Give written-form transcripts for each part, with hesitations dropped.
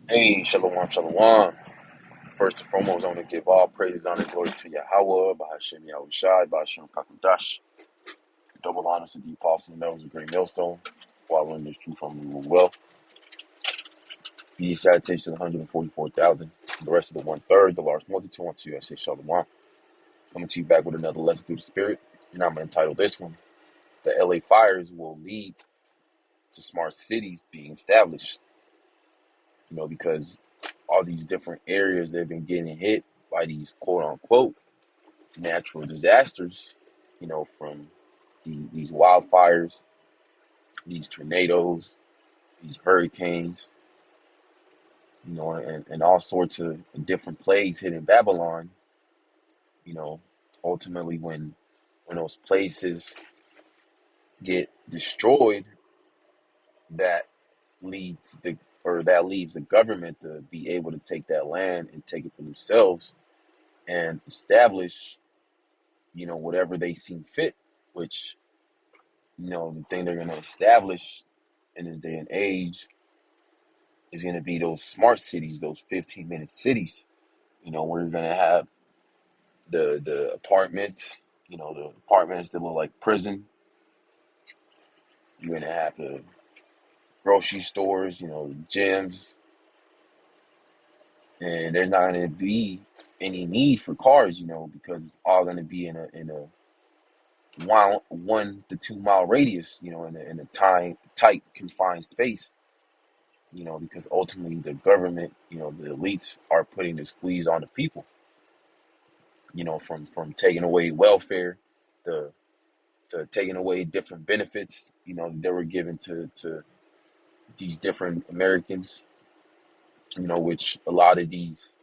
Hey, shalom, shalom. First and foremost, I want to give all praise, honor, and glory to Yahweh, Bahashem Yahushai, Bahashem Kakadash. Double honors to the apostles and elders of Great Millstone, following this truth from the well. The salutation of 144,000. The rest of the one third, the large multitude, unto you, I say shalom. Coming to you back with another lesson through the Spirit, and I'm going to entitle this one, The LA Fires Will Lead to Smart Cities Being Established. Because all these different areas that have been getting hit by these quote unquote natural disasters, from these wildfires, these tornadoes, these hurricanes, and all sorts of different plagues hitting Babylon, you know, ultimately when those places get destroyed, that that leaves the government to be able to take that land and take it for themselves and establish, whatever they seem fit, which, the thing they're going to establish in this day and age is going to be those smart cities, those 15-minute cities, where you're going to have the apartments, the apartments that look like prison. You're going to have the grocery stores, gyms, and there's not going to be any need for cars, because it's all going to be in a 1 to 2 mile radius, in a tight confined space. Because ultimately the government, the elites are putting the squeeze on the people, from taking away welfare to taking away different benefits, that were given to these different Americans, which a lot of these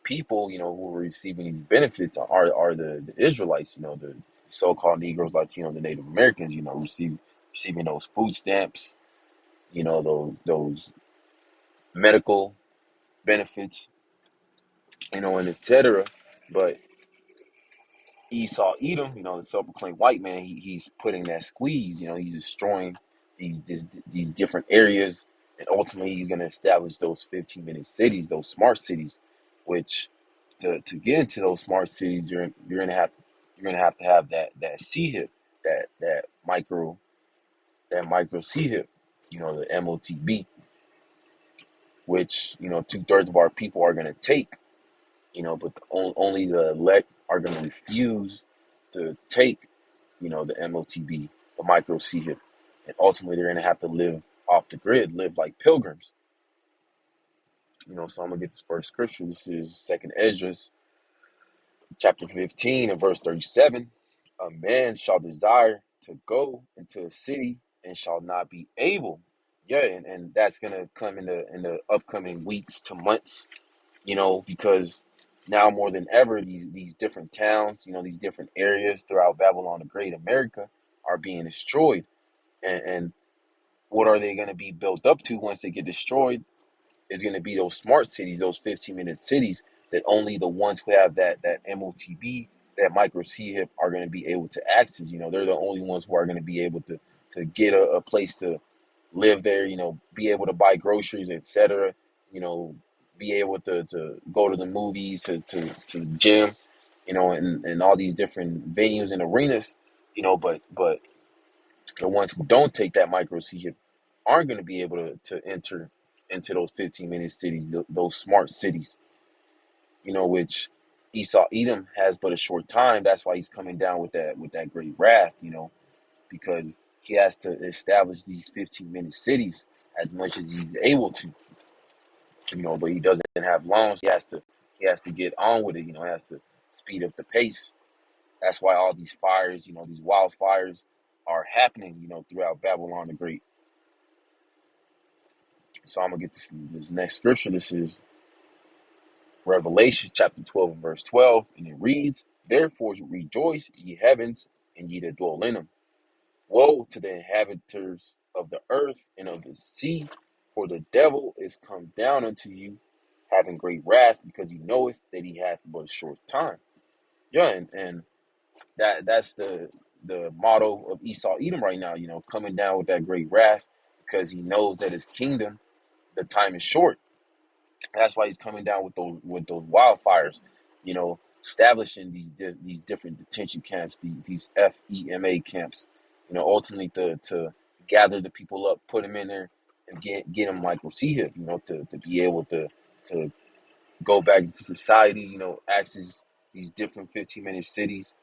people, who are receiving these benefits are the Israelites, the so-called Negroes, Latinos, the Native Americans, receiving those food stamps, those medical benefits, and etc. But Esau Edom, the self-proclaimed white man, he's putting that squeeze. He's destroying these different areas, and ultimately he's going to establish those 15-minute cities, those smart cities. Which to get into those smart cities, you're gonna have that CHIP, that micro CHIP, the MOTB, which 2/3 of our people are going to take. But only the elect are going to refuse to take, the MOTB, the micro CHIP, and ultimately they're going to have to live off the grid, live like pilgrims. So I'm gonna get this first scripture. This is Second Esdras, chapter 15 and verse 37. A man shall desire to go into a city and shall not be able. Yeah, and that's gonna come in the upcoming weeks to months, because now more than ever, these different towns, these different areas throughout Babylon the Great, America, are being destroyed. And what are they going to be built up to once they get destroyed? Is going to be those smart cities, those 15-minute cities that only the ones who have that MOTB, that micro CHIP, are going to be able to access. They're the only ones who are going to be able to get a place to live there, be able to buy groceries, etc., be able to go to the movies, to the gym, and all these different venues and arenas, but the ones who don't take that micro CHIP aren't going to be able to enter into those 15-minute cities, those smart cities, which Esau Edom has but a short time. That's why he's coming down with that great wrath, because he has to establish these 15-minute cities as much as he's able to, but he doesn't have long, so he has to get on with it, he has to speed up the pace. That's why all these fires, these wildfires are happening, throughout Babylon the Great. So I'm gonna get this next scripture. This is Revelation chapter 12 and verse 12, and it reads, "Therefore rejoice, ye heavens, and ye that dwell in them. Woe to the inhabitants of the earth and of the sea, for the devil is come down unto you, having great wrath, because he knoweth that he hath but a short time." Yeah, and that's the motto of Esau Edom right now, coming down with that great wrath, because he knows that his kingdom, the time is short. That's why he's coming down with those wildfires, establishing these different detention camps, these FEMA camps, ultimately to gather the people up, put them in there, and get them like Rosihip, to be able to go back into society, access these different 15-minute cities,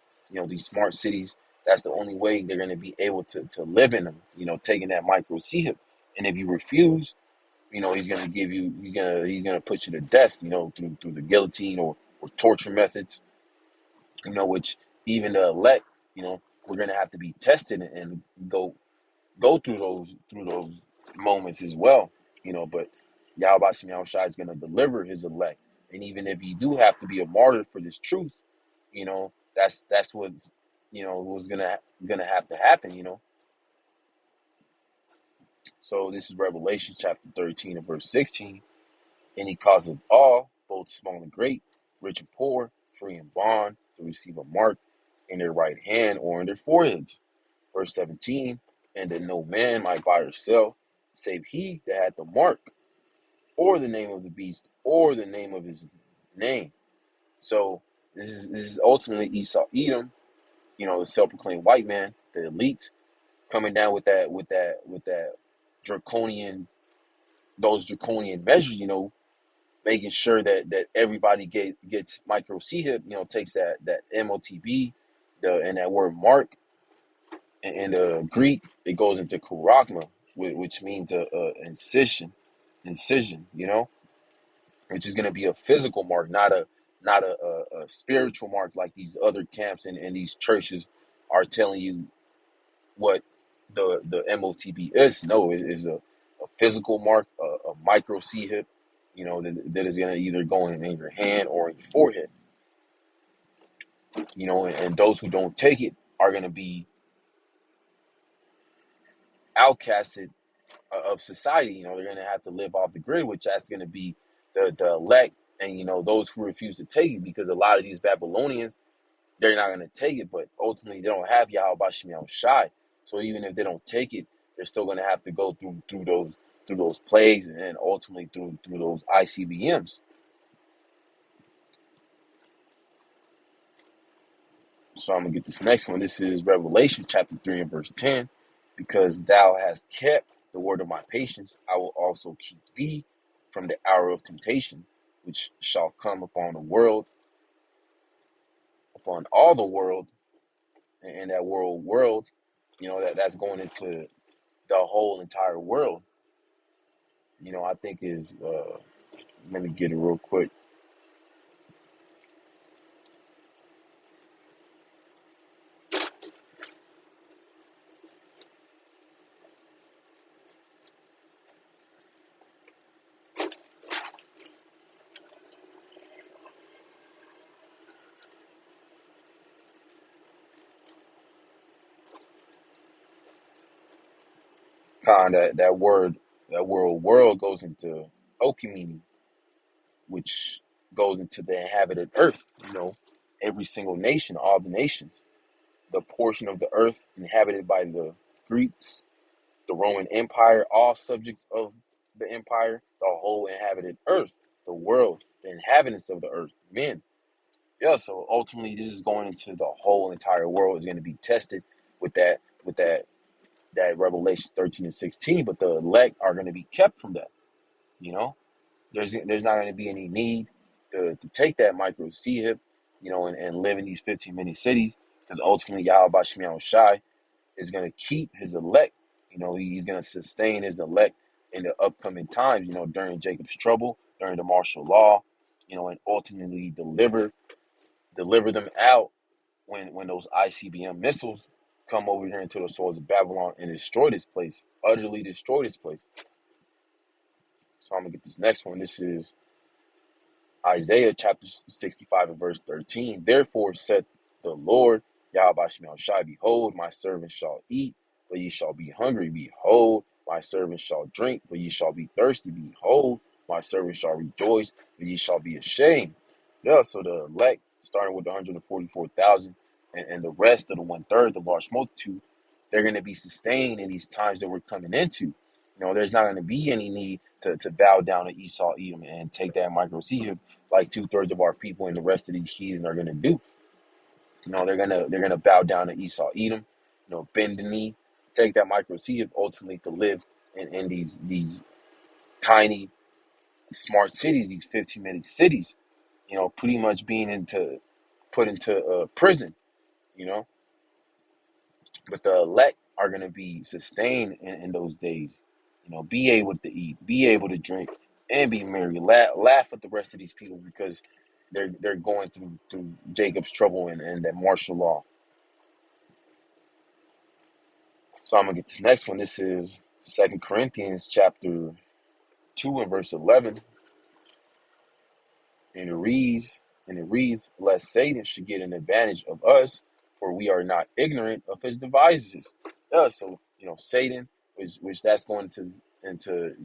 these smart cities. That's the only way they're going to be able to live in them, taking that micro C-hip. And if you refuse, he's gonna give you, he's gonna put you to death, through the guillotine or torture methods, which even the elect, we're gonna have to be tested and go through those moments as well, But Yahweh Shem Shai is gonna deliver his elect, and even if you do have to be a martyr for this truth, that's what's what's gonna have to happen, So this is Revelation chapter 13 and verse 16. And he causeth all, both small and great, rich and poor, free and bond, to receive a mark in their right hand or in their foreheads. Verse 17, and that no man might buy or sell, save he that had the mark, or the name of the beast, or the name of his name. So this is ultimately Esau Edom, the self-proclaimed white man, the elites, coming down with that draconian, those draconian measures, making sure that everybody gets micro C-hip, takes that MOTB, and that word mark, and the Greek, it goes into kuragma, which means a incision, which is going to be a physical mark, not a spiritual mark like these other camps and these churches are telling you what the MOTB is. No, it is a physical mark, a micro C-hip, that is going to either go in your hand or in your forehead, and those who don't take it are going to be outcasted of society. They're going to have to live off the grid, which that's going to be the elect and, those who refuse to take it, because a lot of these Babylonians, they're not going to take it, but ultimately they don't have Yahweh Shem Shai. So even if they don't take it, they're still going to have to go through those plagues and ultimately through those ICBMs. So I'm going to get this next one. This is Revelation chapter 3 and verse 10. Because thou hast kept the word of my patience, I will also keep thee from the hour of temptation, which shall come upon the world, upon all the world, and that world, that's going into the whole entire world. I think is, let me get it real quick. That word world goes into Okimini, which goes into the inhabited earth, every single nation, all the nations, the portion of the earth inhabited by the Greeks, the Roman Empire, all subjects of the empire, the whole inhabited earth, the world, the inhabitants of the earth, men. Yeah, so ultimately this is going into the whole entire world is going to be tested with that Revelation 13 and 16, but the elect are going to be kept from that. You know, there's not going to be any need to take that micro C hip, and live in these 15-minute cities, because ultimately Yahweh Shem Shai is going to keep his elect. He's going to sustain his elect in the upcoming times, during Jacob's trouble, during the martial law, and ultimately deliver them out when those ICBM missiles come over here into the soils of Babylon and destroy this place, utterly destroy this place. So I'm going to get this next one. This is Isaiah chapter 65 and verse 13. Therefore said the Lord, Yahweh Shem Shai, behold, my servants shall eat, but ye shall be hungry. Behold, my servants shall drink, but ye shall be thirsty. Behold, my servants shall rejoice, but ye shall be ashamed. Yeah, so the elect, starting with the 144,000, and the rest of the one third, the large multitude, they're going to be sustained in these times that we're coming into. There's not going to be any need to bow down to Esau, Edom, and take that micro like 2/3 of our people and the rest of these heathen are going to do. They're gonna bow down to Esau, Edom, bend the knee, take that micro ultimately to live in these tiny smart cities, these 15-minute cities, pretty much being put into prison, you know. But the elect are going to be sustained in those days, be able to eat, be able to drink, and be merry. Laugh at the rest of these people because they're going through Jacob's trouble and that martial law. So I'm gonna get this next one. This is 2 Corinthians chapter 2 and verse 11, and it reads, "Lest Satan should get an advantage of us, for we are not ignorant of his devices." Yeah, so Satan, which that's going to into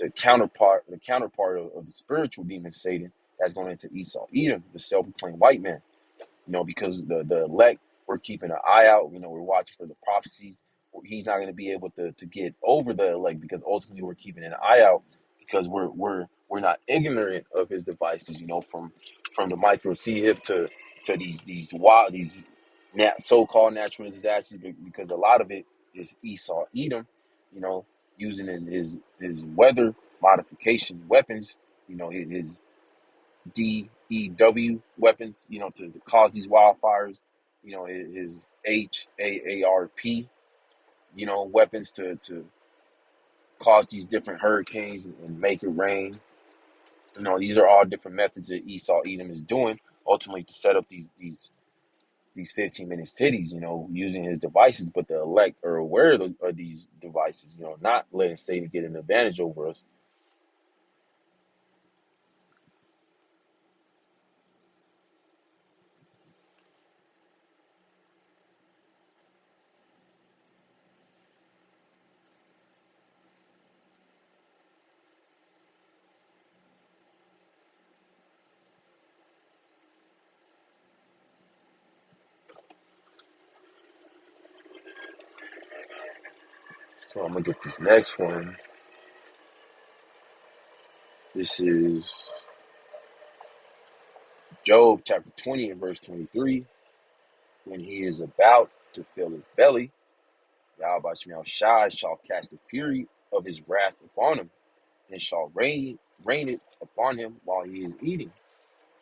the counterpart of the spiritual demon Satan, that's going into Esau, Edom, the self-proclaimed white man. Because the elect, we're keeping an eye out. We're watching for the prophecies. He's not going to be able to get over the elect because ultimately we're keeping an eye out because we're not ignorant of his devices. From the micro hip to these wild so-called natural disasters because a lot of it is Esau, Edom. You know, using his weather modification weapons. His DEW weapons, to cause these wildfires, his HAARP, weapons to cause these different hurricanes and make it rain. These are all different methods that Esau Edom is doing, ultimately to set up these 15-minute cities, using his devices, but the elect are aware of these devices, not letting Satan get an advantage over us. So I'm gonna get this next one. This is Job chapter 20 and verse 23. When he is about to fill his belly, Yahweh Shai shall cast the fury of his wrath upon him, and shall rain it upon him while he is eating.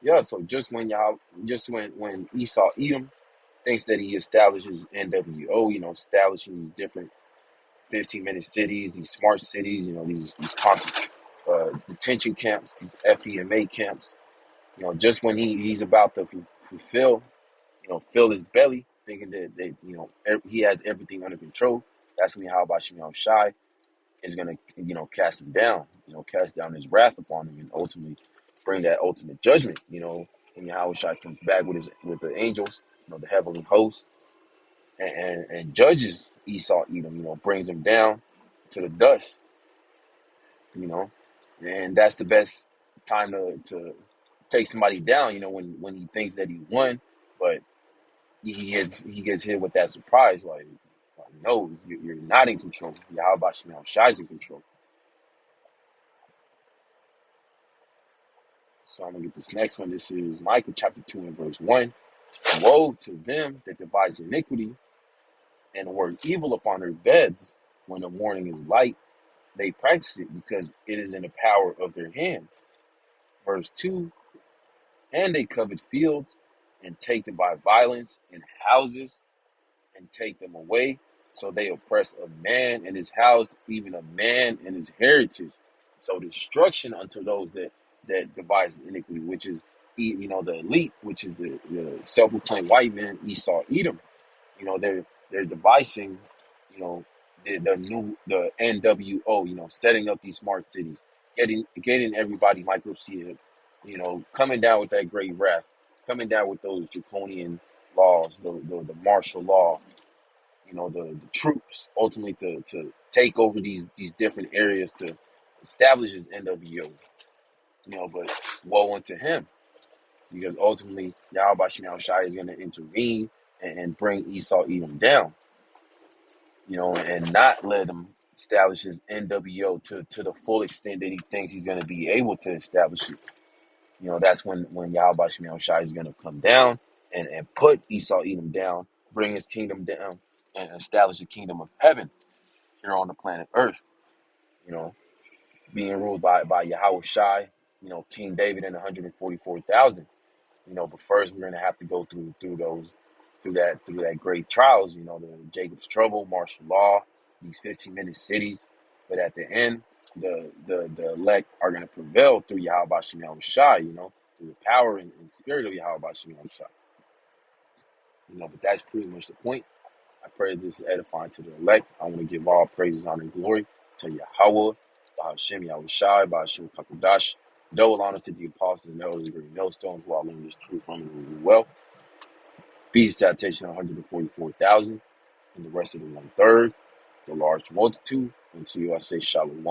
Yeah, so when Esau Edom thinks that he establishes NWO, establishing these different 15-minute cities, these smart cities, these constant detention camps, these FEMA camps, just when he's about to fulfill fill his belly, thinking that he has everything under control. That's when Yahweh Shem Shai is gonna cast him down, cast down his wrath upon him, and ultimately bring that ultimate judgment. When Yahweh Shai comes back with the angels, the heavenly host, and judges Esau Edom, brings him down to the dust, and that's the best time to take somebody down, when he thinks that he won, but he gets hit with that surprise, like no, you're not in control. Yahweh Shem Shai's in control. So I'm gonna get this next one. This is Micah chapter 2 and verse 1. Woe to them that devise iniquity and work evil upon their beds when the morning is light. They practice it because it is in the power of their hand. Verse 2. And they covet fields and take them by violence, and houses and take them away. So they oppress a man and his house, even a man and his heritage. So destruction unto those that devise iniquity, which is the elite, which is the self-proclaimed white man, Esau Edom. They're devising, you know, the NWO, setting up these smart cities, getting everybody microseed, coming down with that great wrath, coming down with those draconian laws, the martial law, the troops ultimately to take over these different areas to establish his NWO. But woe unto him, because ultimately Yahweh Shem Shai is going to intervene and bring Esau Edom down, and not let him establishes NWO to the full extent that he thinks he's going to be able to establish it. That's when Yahweh Shemel Shai is going to come down and put Esau Edom down, bring his kingdom down, and establish the kingdom of heaven here on the planet Earth. You know, being ruled by Yahweh Shai, King David and 144,000. But first we're gonna have to go through that great trials. The Jacob's trouble, martial law, these 15-minute cities. But at the end, the elect are gonna prevail through Yahweh Shem Shai. Through the power and spirit of Yahweh Shem Shai. But that's pretty much the point. I pray that this is edifying to the elect. I want to give all praises, honor, and glory to Yahweh, Bahashem, Yahweh Shai, Bahashem Kakudash. Double honors to the apostles and elders of the great millstone who I learned this truth from and rule well. Beast citation 144,000 and the rest of the 1/3, the large multitude. Until I say Shalom.